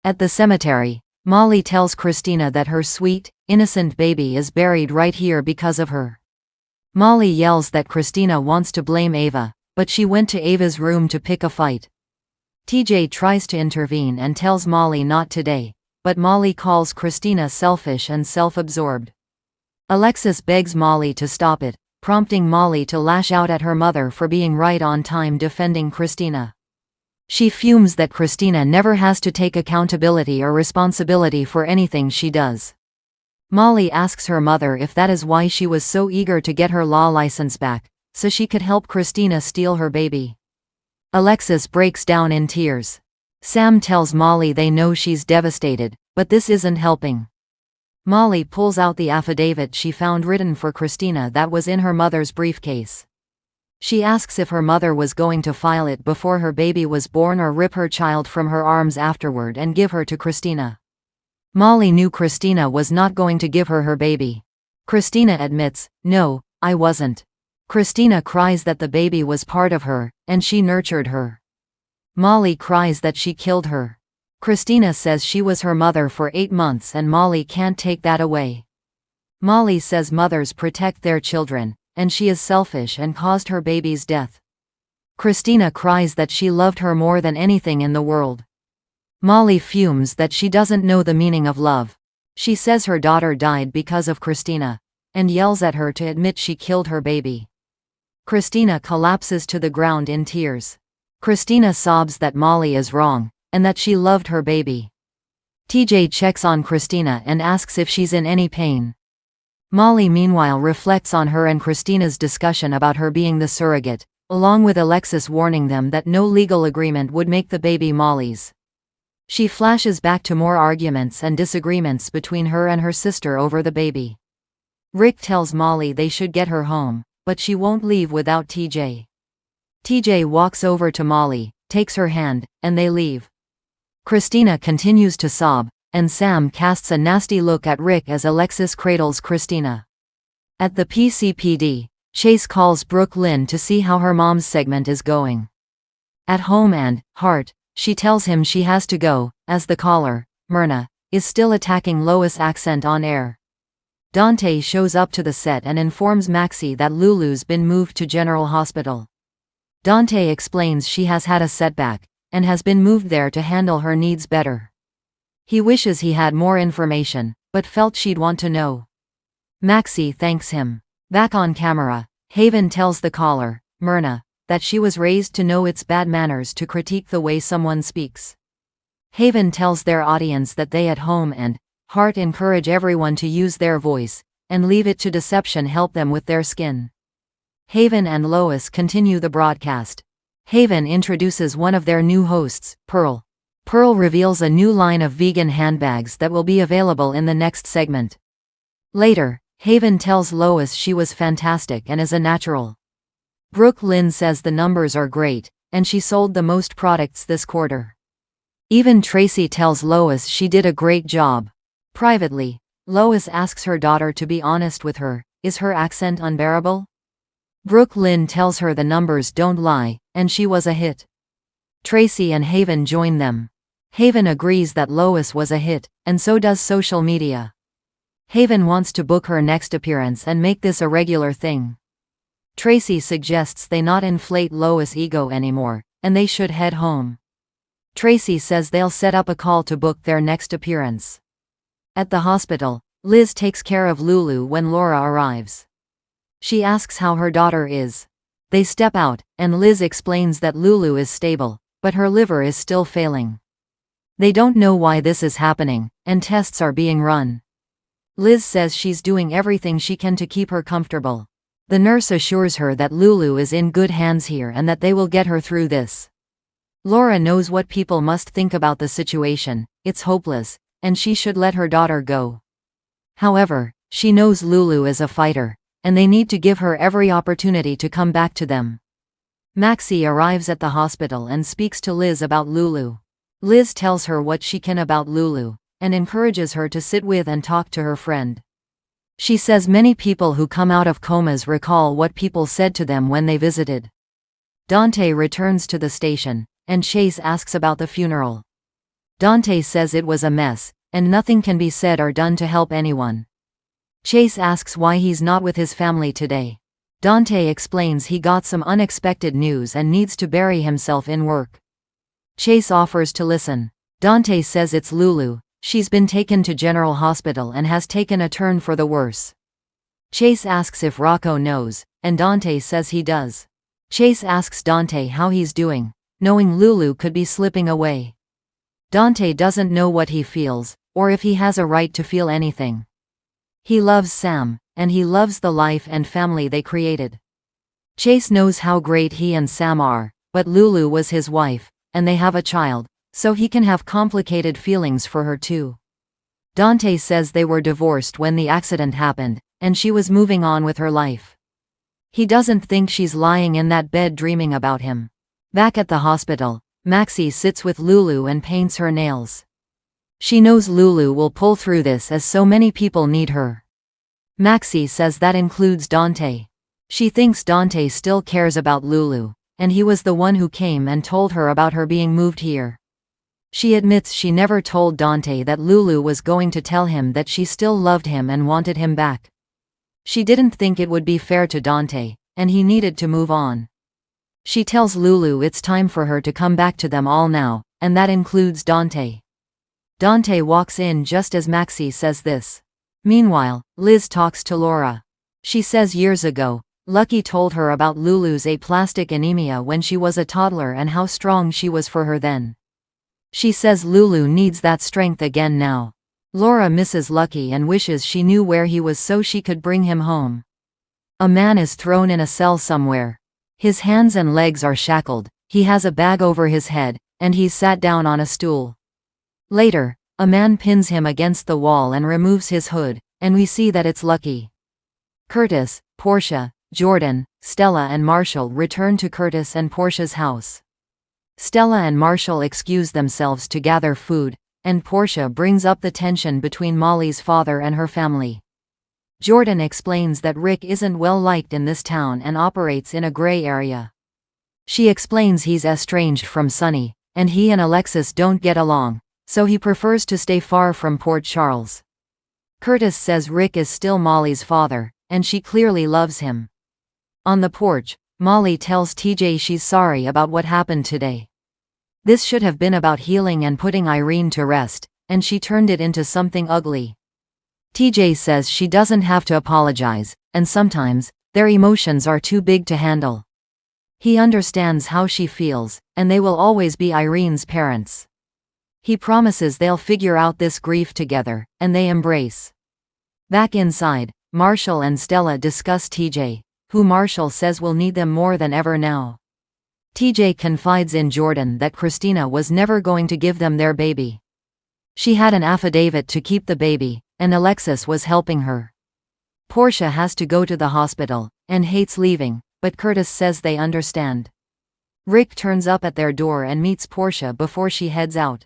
At the cemetery, Molly tells Christina that her sweet, innocent baby is buried right here because of her. Molly yells that Christina wants to blame Ava, but she went to Ava's room to pick a fight. TJ tries to intervene and tells Molly not today, but Molly calls Christina selfish and self-absorbed. Alexis begs Molly to stop it, prompting Molly to lash out at her mother for being right on time defending Christina. She fumes that Christina never has to take accountability or responsibility for anything she does. Molly asks her mother if that is why she was so eager to get her law license back, so she could help Christina steal her baby. Alexis breaks down in tears. Sam tells Molly they know she's devastated, but this isn't helping. Molly pulls out the affidavit she found written for Christina that was in her mother's briefcase. She asks if her mother was going to file it before her baby was born or rip her child from her arms afterward and give her to Christina. Molly knew Christina was not going to give her baby. Christina admits, "No, I wasn't." Christina cries that the baby was part of her, and she nurtured her. Molly cries that she killed her. Christina says she was her mother for 8 months and Molly can't take that away. Molly says mothers protect their children, and she is selfish and caused her baby's death. Christina cries that she loved her more than anything in the world. Molly fumes that she doesn't know the meaning of love. She says her daughter died because of Christina, and yells at her to admit she killed her baby. Christina collapses to the ground in tears. Christina sobs that Molly is wrong, and that she loved her baby. TJ checks on Christina and asks if she's in any pain. Molly meanwhile reflects on her and Christina's discussion about her being the surrogate, along with Alexis warning them that no legal agreement would make the baby Molly's. She flashes back to more arguments and disagreements between her and her sister over the baby. Rick tells Molly they should get her home, but she won't leave without TJ. TJ walks over to Molly, takes her hand, and they leave. Christina continues to sob, and Sam casts a nasty look at Rick as Alexis cradles Christina. At the PCPD, Chase calls Brooke Lynn to see how her mom's segment is going. At home and heart, she tells him she has to go, as the caller, Myrna, is still attacking Lois' accent on air. Dante shows up to the set and informs Maxie that Lulu's been moved to General Hospital. Dante explains she has had a setback, and has been moved there to handle her needs better. He wishes he had more information, but felt she'd want to know. Maxie thanks him. Back on camera, Haven tells the caller, Myrna, that she was raised to know it's bad manners to critique the way someone speaks. Haven tells their audience that they at home and heart encourage everyone to use their voice, and leave it to deception help them with their skin. Haven and Lois continue the broadcast. Haven introduces one of their new hosts, Pearl. Pearl reveals a new line of vegan handbags that will be available in the next segment. Later, Haven tells Lois she was fantastic and is a natural. Brooke Lynn says the numbers are great, and she sold the most products this quarter. Even Tracy tells Lois she did a great job. Privately, Lois asks her daughter to be honest with her, is her accent unbearable? Brooke Lynn tells her the numbers don't lie, and she was a hit. Tracy and Haven join them. Haven agrees that Lois was a hit, and so does social media. Haven wants to book her next appearance and make this a regular thing. Tracy suggests they not inflate Lois' ego anymore, and they should head home. Tracy says they'll set up a call to book their next appearance. At the hospital, Liz takes care of Lulu when Laura arrives. She asks how her daughter is. They step out, and Liz explains that Lulu is stable, but her liver is still failing. They don't know why this is happening, and tests are being run. Liz says she's doing everything she can to keep her comfortable. The nurse assures her that Lulu is in good hands here and that they will get her through this. Laura knows what people must think about the situation, it's hopeless, and she should let her daughter go. However, she knows Lulu is a fighter, and they need to give her every opportunity to come back to them. Maxie arrives at the hospital and speaks to Liz about Lulu. Liz tells her what she can about Lulu, and encourages her to sit with and talk to her friend. She says many people who come out of comas recall what people said to them when they visited. Dante returns to the station, and Chase asks about the funeral. Dante says it was a mess, and nothing can be said or done to help anyone. Chase asks why he's not with his family today. Dante explains he got some unexpected news and needs to bury himself in work. Chase offers to listen. Dante says it's Lulu. She's been taken to General Hospital and has taken a turn for the worse. Chase asks if Rocco knows, and Dante says he does. Chase asks Dante how he's doing, knowing Lulu could be slipping away. Dante doesn't know what he feels, or if he has a right to feel anything. He loves Sam, and he loves the life and family they created. Chase knows how great he and Sam are, but Lulu was his wife, and they have a child, so he can have complicated feelings for her too. Dante says they were divorced when the accident happened, and she was moving on with her life. He doesn't think she's lying in that bed dreaming about him. Back at the hospital, Maxie sits with Lulu and paints her nails. She knows Lulu will pull through this as so many people need her. Maxie says that includes Dante. She thinks Dante still cares about Lulu, and he was the one who came and told her about her being moved here. She admits she never told Dante that Lulu was going to tell him that she still loved him and wanted him back. She didn't think it would be fair to Dante, and he needed to move on. She tells Lulu it's time for her to come back to them all now, and that includes Dante. Dante walks in just as Maxie says this. Meanwhile, Liz talks to Laura. She says years ago, Lucky told her about Lulu's aplastic anemia when she was a toddler and how strong she was for her then. She says Lulu needs that strength again now. Laura misses Lucky and wishes she knew where he was so she could bring him home. A man is thrown in a cell somewhere. His hands and legs are shackled, he has a bag over his head, and he's sat down on a stool. Later, a man pins him against the wall and removes his hood, and we see that it's Lucky. Curtis, Portia, Jordan, Stella and Marshall return to Curtis and Portia's house. Stella and Marshall excuse themselves to gather food, and Portia brings up the tension between Molly's father and her family. Jordan explains that Rick isn't well liked in this town and operates in a gray area. She explains he's estranged from Sunny, and he and Alexis don't get along, so he prefers to stay far from Port Charles. Curtis says Rick is still Molly's father, and she clearly loves him. On the porch, Molly tells TJ she's sorry about what happened today. This should have been about healing and putting Irene to rest, and she turned it into something ugly. TJ says she doesn't have to apologize, and sometimes, their emotions are too big to handle. He understands how she feels, and they will always be Irene's parents. He promises they'll figure out this grief together, and they embrace. Back inside, Marshall and Stella discuss TJ, who Marshall says will need them more than ever now. TJ confides in Jordan that Christina was never going to give them their baby. She had an affidavit to keep the baby, and Alexis was helping her. Portia has to go to the hospital, and hates leaving, but Curtis says they understand. Rick turns up at their door and meets Portia before she heads out.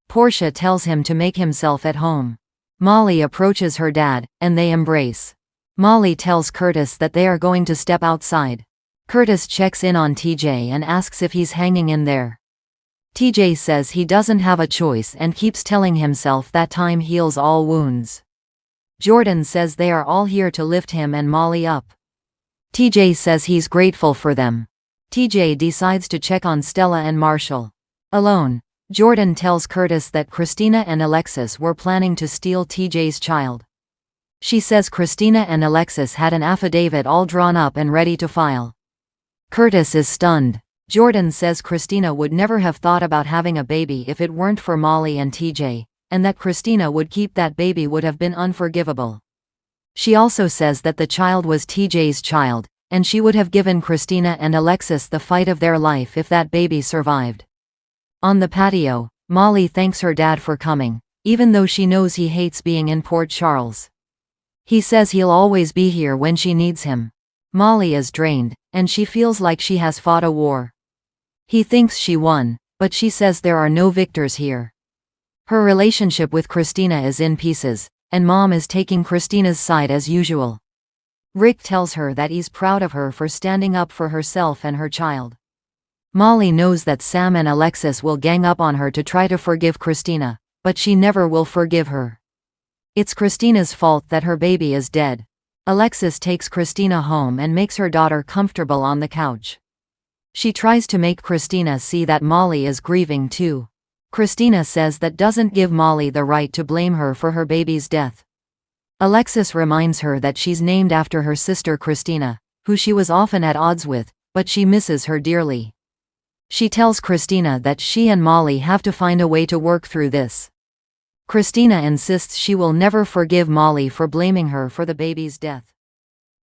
Portia tells him to make himself at home. Molly approaches her dad, and they embrace. Molly tells Curtis that they are going to step outside. Curtis checks in on TJ and asks if he's hanging in there. TJ says he doesn't have a choice and keeps telling himself that time heals all wounds. Jordan says they are all here to lift him and Molly up. TJ says he's grateful for them. TJ decides to check on Stella and Marshall. Alone, Jordan tells Curtis that Christina and Alexis were planning to steal TJ's child. She says Christina and Alexis had an affidavit all drawn up and ready to file. Curtis is stunned. Jordan says Christina would never have thought about having a baby if it weren't for Molly and TJ, and that Christina would keep that baby would have been unforgivable. She also says that the child was TJ's child, and she would have given Christina and Alexis the fight of their life if that baby survived. On the patio, Molly thanks her dad for coming, even though she knows he hates being in Port Charles. He says he'll always be here when she needs him. Molly is drained, and she feels like she has fought a war. He thinks she won, but she says there are no victors here. Her relationship with Christina is in pieces, and Mom is taking Christina's side as usual. Rick tells her that he's proud of her for standing up for herself and her child. Molly knows that Sam and Alexis will gang up on her to try to forgive Christina, but she never will forgive her. It's Christina's fault that her baby is dead. Alexis takes Christina home and makes her daughter comfortable on the couch. She tries to make Christina see that Molly is grieving too. Christina says that doesn't give Molly the right to blame her for her baby's death. Alexis reminds her that she's named after her sister Christina, who she was often at odds with, but she misses her dearly. She tells Christina that she and Molly have to find a way to work through this. Christina insists she will never forgive Molly for blaming her for the baby's death.